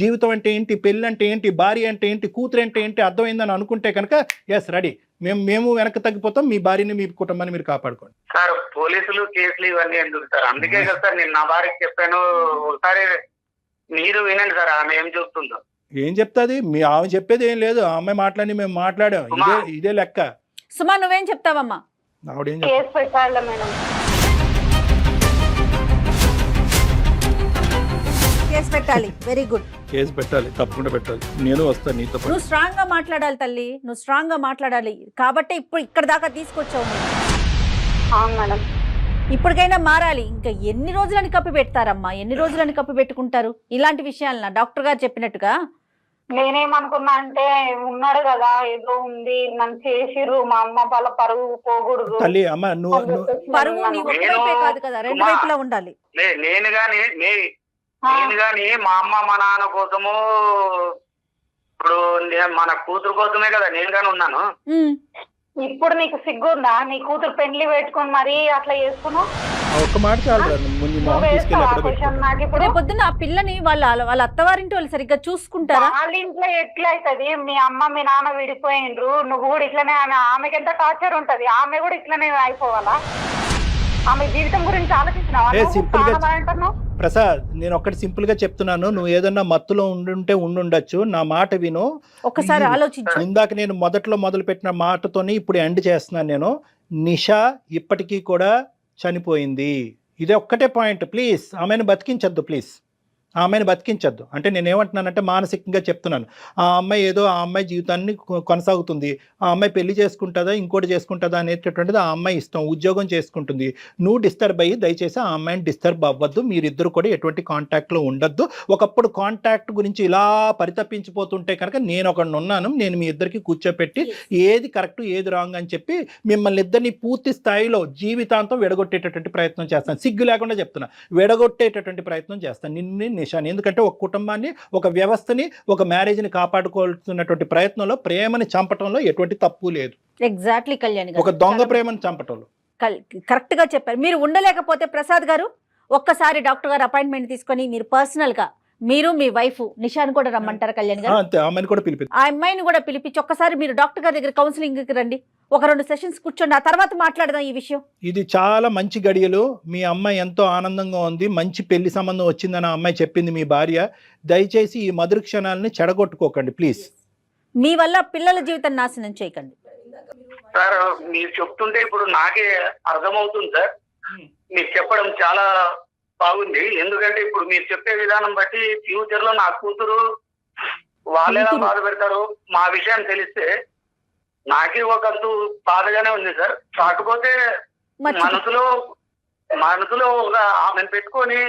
జీవితం అంటే ఏంటి, పెళ్ళి అంటే ఏంటి, భార్య అంటే ఏంటి, కూతురు అంటే ఏంటి అర్థమైందని అనుకుంటే కనుక ఎస్ రెడీ, మేము వెనక్కి తగ్గిపోతాం, మీ భార్యని మీ కుటుంబాన్ని మీరు కాపాడుకోండి. సార్ పోలీసులు కేసులు ఇవన్నీ ఎందుకు సార్? అందుకే కదా సార్ నేను నా భార్యకి చెప్పాను. ఒకసారి మీరు వినండి సార్ ఆమె ఏం చెప్తుందో. ఏం చెప్తాది? మీ ఆమె చెప్పేది ఏం లేదు, ఆ అమ్మాయి మాట్లాడి మేము మాట్లాడాం, ఇదే లెక్క. సుమా నువ్వేం చెప్తావమ్మా? ఆవిడేం కేసు పెట్టాలి మేడం. కేసు పెట్టాలి. Very good. కేసు పెట్టాలి, తప్పకుండా పెట్టాలి. నేను వస్తాను నీతో పాటు. నువ్వు స్ట్రాంగ్ గా మాట్లాడాలి తల్లి, నువ్వు స్ట్రాంగ్ గా మాట్లాడాలి కాబట్టి ఇప్పుడు ఇక్కడ దాకా తీసుకొచ్చావు. అవును మేడం. ఇప్పటికైనా మారాలి. ఇంకా ఎన్ని రోజులని కప్పి పెడతారమ్మా, ఎన్ని రోజులని కప్పి పెట్టుకుంటారు ఇలాంటి విషయాలన్నా? డాక్టర్ గారు చెప్పినట్టుగా నేనేమనుకున్నా అంటే ఉన్నాడు కదా ఏదో ఉంది, నన్ను చేసిర్రు, మా అమ్మ వాళ్ళ పరువు పోకూడదు. తల్లి అమ్మ పరువు నీ ఒక్క వైపే కాదు కదా, రెండు వైపులా ఉండాలి. నేను గాని మా అమ్మ మా నాన్న కోసము, ఇప్పుడు మన కూతురు కోసమే కదా నేను గాని ఉన్నాను. ఇప్పుడు నీకు సిగ్గుందా? నీ కూతురు పెండ్లి పెట్టుకుని మరి అట్లా చేసుకున్నావు? ఒక్క మాట చాలు. పొద్దున్న ఆ పిల్లని వాళ్ళ అత్తవారింటి వాళ్ళు సరిగ్గా చూసుకుంటారా? వాళ్ళ ఇంట్లో ఎట్లా అవుతుంది? మీ అమ్మ మీ నాన్న విడిపోయిండ్రు, నువ్వు కూడా ఇట్లనే, ఆమెకి ఎంత టార్చర్ ఉంటది, ఆమె కూడా ఇట్లనే అయిపోవాలా? ఆమె జీవితం గురించి ఆలోచించినావా? ప్రసాద్, నేను ఒక్కటి సింపుల్ గా చెప్తున్నాను, నువ్వు ఏదన్నా మత్తులో ఉండుండొచ్చు, నా మాట విను ఒకసారి ఆలోచించు. ఇందాక నేను మొదలు పెట్టిన మాటతోని ఇప్పుడు ఎండ్ చేస్తున్నాను. నేను నిషా ఇప్పటికీ కూడా చనిపోయింది, ఇదే ఒక్కటే పాయింట్. ప్లీజ్ ఆమెను బతికించద్దు, ప్లీజ్ ఆమెను బతికించద్దు. అంటే నేనేమంటున్నానంటే మానసికంగా చెప్తున్నాను. ఆ అమ్మాయి ఏదో ఆ అమ్మాయి జీవితాన్ని కొనసాగుతుంది, ఆ అమ్మాయి పెళ్లి చేసుకుంటుందా ఇంకోటి చేసుకుంటుందా అనేటటువంటిది ఆ అమ్మాయి ఇష్టం, ఉద్యోగం చేసుకుంటుంది. నువ్వు డిస్టర్బ్ అయ్యి దయచేసి ఆ అమ్మాయిని డిస్టర్బ్ అవ్వద్దు, మీరిద్దరు కూడా ఎటువంటి కాంటాక్ట్లో ఉండద్దు. ఒకప్పుడు కాంటాక్ట్ గురించి ఇలా పరితపించిపోతుంటే కనుక నేను ఒకడిని ఉన్నాను, నేను మీ ఇద్దరికి కూర్చోపెట్టి ఏది కరెక్ట్ ఏది రాంగ్ అని చెప్పి మిమ్మల్ని ఇద్దరిని పూర్తి స్థాయిలో జీవితాంతం విడగొట్టేటటువంటి ప్రయత్నం చేస్తాను. సిగ్గు లేకుండా చెప్తున్నా, విడగొట్టేటటువంటి ప్రయత్నం చేస్తాను నిన్ను నిషాని. ఎందుకంటే ఒక కుటుంబాన్ని, ఒక వ్యవస్థని, ఒక మ్యారేజ్ని కాపాడుకోవాల్సినటువంటి ప్రయత్నంలో ప్రేమని చంపటంలో ఎటువంటి తప్పు లేదు. ఎగ్జాక్ట్లీ కళ్యాణ్, ఒక దొంగ ప్రేమను చంపటంలో కరెక్ట్ గా చెప్పారు. మీరు ఉండలేకపోతే ప్రసాద్ గారు ఒక్కసారి డాక్టర్ గారు అపాయింట్మెంట్ తీసుకొని మీరు పర్సనల్ గా మీరు మీ వైఫ్ నిషాని కూడా రమ్మంటారు కళ్యాణ్ గారు? అంతే, అమ్మాయిని కూడా పిలిపి, ఆ అమ్మాయిని కూడా పిలిపించి ఒక్కసారి మీరు డాక్టర్ గారి దగ్గర కౌన్సిలింగ్ కి రండి, ఒక 2 సెషన్స్ కూర్చోండి, ఆ తర్వాత మాట్లాడదాం ఈ విషయం. ఇది చాలా మంచి గడియలు. మీ అమ్మాయి ఎంతో ఆనందంగా ఉంది, మంచి పెళ్లి సంబంధం వచ్చిందని ఆ అమ్మాయి చెప్పింది మీ భార్య. దయచేసి ఈ మధుర క్షణాలని చెడగొట్టుకోకండి ప్లీజ్. మీ వల్ల పిల్లల జీవితం నాశనం చేయకండి సార్. మీరు చెప్తుంటే ఇప్పుడు నాకే అర్థమవుతుంది సార్, మీరు చెప్పడం చాలా బాగుంది. ఎందుకంటే ఇప్పుడు మీరు చెప్పే విధానం బట్టి ఫ్యూచర్ లో నా కూతురు వాళ్ళు ఎలా బాధ పెడతారు మా విషయం తెలిస్తే నాకే ఒకంతు బాధగానే ఉంది సార్. కాకపోతే మనసులో ఒక ఆమెను పెట్టుకొని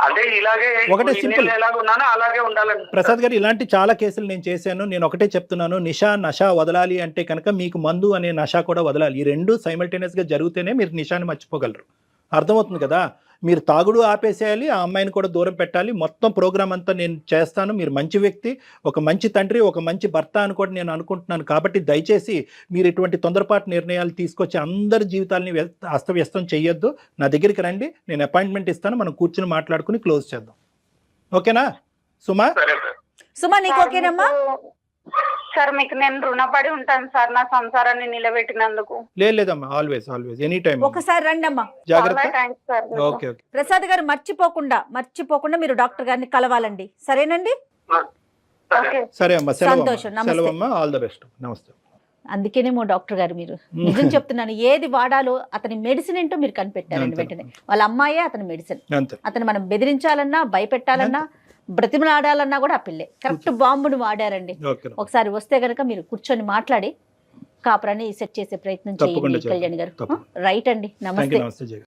అంటే ఇలాగే ఒకటే సింపుల్ ఎలాగున్నానో అలాగే ఉండాలని. ప్రసాద్ గారు, ఇలాంటి చాలా కేసులు నేను చేశాను. నేను ఒకటే చెప్తున్నాను, నష వదలాలి అంటే కనుక మీకు మందు అనే నష కూడా వదలాలి. ఈ రెండు సైమల్టేనియస్ గా జరిగితేనే మీరు నిషాని మర్చిపోగలరు. అర్థమవుతుంది కదా? మీరు తాగుడు ఆపేసేయాలి, ఆ అమ్మాయిని కూడా దూరం పెట్టాలి. మొత్తం ప్రోగ్రామ్ అంతా నేను చేస్తాను. మీరు మంచి వ్యక్తి, ఒక మంచి తండ్రి, ఒక మంచి భర్త అని కూడా నేను అనుకుంటున్నాను. కాబట్టి దయచేసి మీరు ఇటువంటి తొందరపాటు నిర్ణయాలు తీసుకొచ్చి అందరి జీవితాలని అస్తవ్యస్తం చేయొద్దు. నా దగ్గరికి రండి, నేను అపాయింట్మెంట్ ఇస్తాను, మనం కూర్చుని మాట్లాడుకుని క్లోజ్ చేద్దాం. ఓకేనా సుమా? సుమా నీకు ఓకేనమ్మా? సార్ మీకు నేను రుణపడి ఉంటాను సార్ నా సంసారాన్ని నిలబెట్టినందుకు. లేదమ్మా, ఆల్వేస్ ఎనీ టైం ఒకసారి రండి అమ్మా. చాలా జాగ్రత్త. Thanks sir. Okay okay. Prasad గారు మర్చిపోకుండా మీరు డాక్టర్ గారిని కలవాలండి, సరేనండి? సరే. ఓకే. సరే అమ్మా, సంతోషం, నమస్తే. సెలవమ్మా, ఆల్ ద బెస్ట్. నమస్తే. అందుకేనేమో డాక్టర్ గారు మీరు నిజం చెప్తున్నాను, ఏది వాడాలో అతని మెడిసిన్ ఏంటో మీరు కనిపెట్టారండి అంతే. వెంటనే. వాళ్ళ అమ్మాయే అతని మెడిసిన్. అంతే. అతను మనం బెదిరించాలన్నా, భయపెట్టాలన్నా, బ్రతిమలాడాలన్నా కూడా ఆ పిల్లే కరెక్ట్ బాంబును వాడారండి. ఓకే. ఒకసారి వస్తే గనక మీరు కూర్చొని మాట్లాడి కాపురాన్ని సెట్ చేసే ప్రయత్నం తప్పకుండా చేయండి కళ్యాణ్ గారు. తప్పకుండా. రైట్ అండి, థాంక్యూ. నమస్తే. నమస్తే జయ.